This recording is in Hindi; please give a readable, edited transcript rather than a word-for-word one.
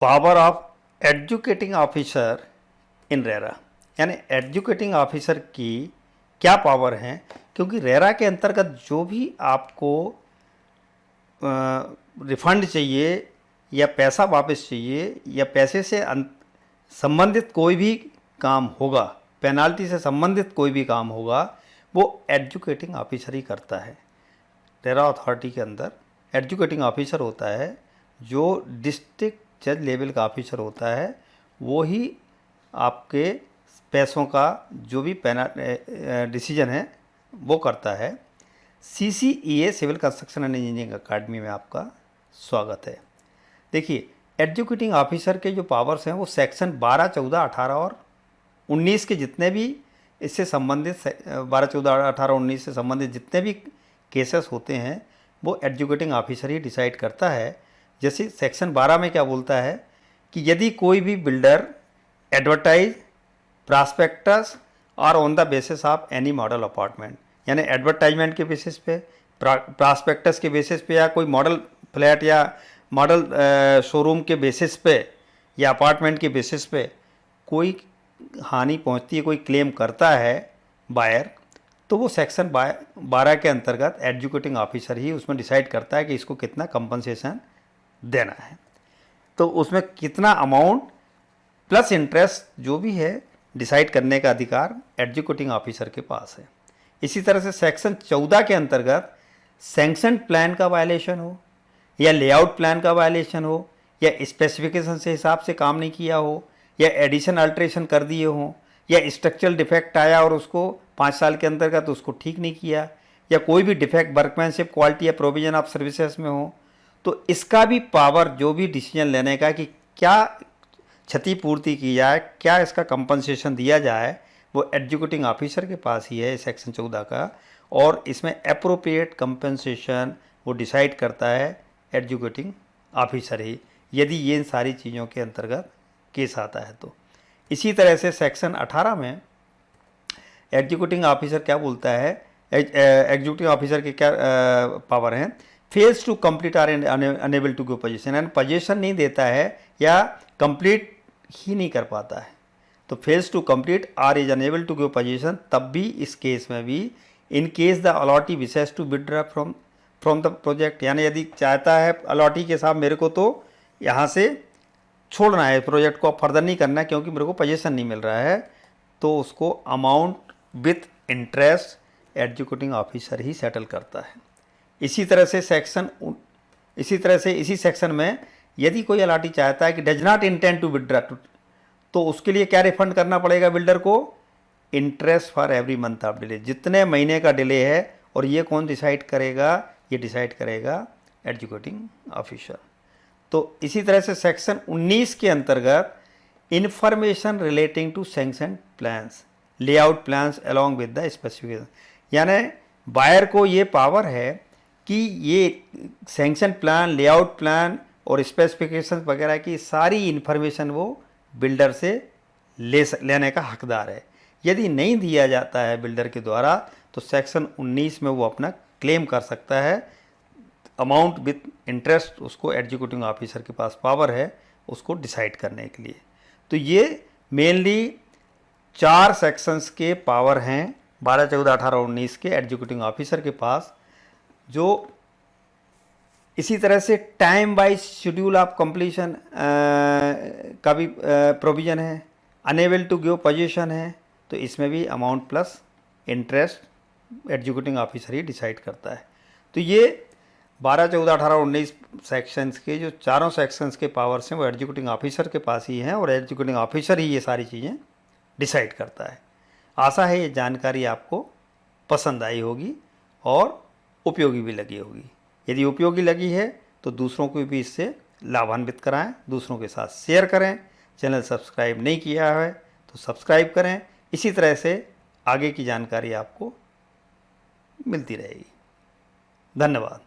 Power of educating officer in RERA, यानी एजुकेटिंग ऑफिसर की क्या पावर हैं, क्योंकि रेरा के अंतर्गत जो भी आपको रिफंड चाहिए या पैसा वापस चाहिए या पैसे से संबंधित कोई भी काम होगा, पेनाल्टी से संबंधित कोई भी काम होगा, वो एजुकेटिंग ऑफिसर ही करता है। रेरा अथॉरिटी के अंदर एजुकेटिंग ऑफिसर होता है, जो डिस्ट्रिक्ट जज लेवल का ऑफिसर होता है, वो ही आपके पैसों का जो भी डिसीजन है वो करता है। CCEA civil construction and engineering academy में आपका स्वागत है। देखिए, एजुकेटिंग ऑफिसर के जो पावर्स हैं वो सेक्शन 12, 14, 18 और 19 के जितने भी इससे संबंधित 12, 14, 18, 19 से संबंधित जितने भी केसेस होते हैं वो एजुकेटिंग ऑफिसर ही डिसाइड करता है। जैसे सेक्शन 12 में क्या बोलता है कि यदि कोई भी बिल्डर एडवर्टाइज, प्रॉस्पेक्टस और on the basis of any model apartment, यानी एडवर्टाइजमेंट के बेसिस पे, प्रॉस्पेक्टस के बेसिस पे या कोई मॉडल फ्लैट या मॉडल शोरूम के बेसिस पे या अपार्टमेंट के बेसिस पे कोई हानि पहुंचती है, कोई क्लेम करता है बायर, तो वो सेक्शन 12 के अंतर्गत एजुकेटिंग ऑफिसर ही उसमें डिसाइड करता है कि इसको कितना कंपनसेशन देना है। तो उसमें कितना अमाउंट प्लस इंटरेस्ट जो भी है डिसाइड करने का अधिकार एजुकेटिंग ऑफिसर के पास है। इसी तरह से सेक्शन 14 के अंतर्गत सैंक्शन प्लान का वायलेशन हो या लेआउट प्लान का वायलेशन हो या स्पेसिफिकेशन से हिसाब से काम नहीं किया हो या एडिशन अल्ट्रेशन कर दिए हो या स्ट्रक्चरल डिफेक्ट आया और उसको 5 साल के अंतर्गत उसको ठीक नहीं किया या कोई भी डिफेक्ट वर्कमैनशिप, क्वालिटी या प्रोविजन ऑफ सर्विसेज में हो, तो इसका भी पावर जो भी डिसीजन लेने का कि क्या क्षतिपूर्ति की जाए, क्या इसका कंपनसेशन दिया जाए, वो एजुकेटिंग ऑफिसर के पास ही है सेक्शन 14 का। और इसमें एप्रोप्रिएट कंपनसेशन वो डिसाइड करता है एजुकेटिंग ऑफिसर ही, यदि ये इन सारी चीज़ों के अंतर्गत केस आता है तो। इसी तरह से सेक्शन 18 में एजुकेटिंग ऑफिसर क्या बोलता है, एग्जीक्यूटिव ऑफिसर के क्या पावर हैं, fails to complete or unable to give position, यानी पोजीशन नहीं देता है या कंप्लीट ही नहीं कर पाता है, तो fails to complete or is unable to give position, तब भी इस केस में भी in case the allottee wishes to withdraw from the project, यानी यदि चाहता है अलॉटी के साथ मेरे को तो यहाँ से छोड़ना है, प्रोजेक्ट को फर्दर नहीं करना है क्योंकि मेरे को पोजीशन नहीं मिल रहा है, तो उसको amount with interest educating officer he settle करता है। इसी तरह से इसी सेक्शन में यदि कोई अलॉटी चाहता है कि does not intend to withdraw, तो उसके लिए क्या रिफंड करना पड़ेगा बिल्डर को, interest for every month of delay, जितने महीने का डिले है, और ये कौन डिसाइड करेगा, ये डिसाइड करेगा एजुकेटिंग ऑफिसर। तो इसी तरह से सेक्शन 19 के अंतर्गत information relating to sanction plans, layout plans along with the specification, यानी बायर को ये पावर है कि ये सैंक्शन प्लान, लेआउट प्लान और स्पेसिफिकेशन वगैरह की सारी इन्फॉर्मेशन वो बिल्डर से लेने का हकदार है। यदि नहीं दिया जाता है बिल्डर के द्वारा तो सेक्शन 19 में वो अपना क्लेम कर सकता है, अमाउंट विथ इंटरेस्ट उसको एग्जीक्यूटिव ऑफिसर के पास पावर है उसको डिसाइड करने के लिए। तो ये मेनली 4 सेक्शंस के पावर हैं 12, 14, 18 और 19 के एग्जीक्यूटिव ऑफिसर के पास, जो इसी तरह से time wise schedule of completion का भी प्रोविज़न है, अनेबल टू गिव पोजीशन है, तो इसमें भी amount plus interest executive officer ही डिसाइड करता है। तो ये 12, 14, 18 और 19 सेक्शंस के जो चारों सेक्शंस के पावर्स हैं वो एग्जीक्यूटिव ऑफिसर के पास ही हैं और एग्जीक्यूटिव ऑफिसर ही ये सारी चीज़ें डिसाइड करता है। आशा है ये जानकारी आपको पसंद आई होगी और उपयोगी भी लगी होगी। यदि उपयोगी लगी है तो दूसरों को भी इससे लाभान्वित कराएं, दूसरों के साथ शेयर करें। चैनल सब्सक्राइब नहीं किया है तो सब्सक्राइब करें। इसी तरह से आगे की जानकारी आपको मिलती रहेगी। धन्यवाद।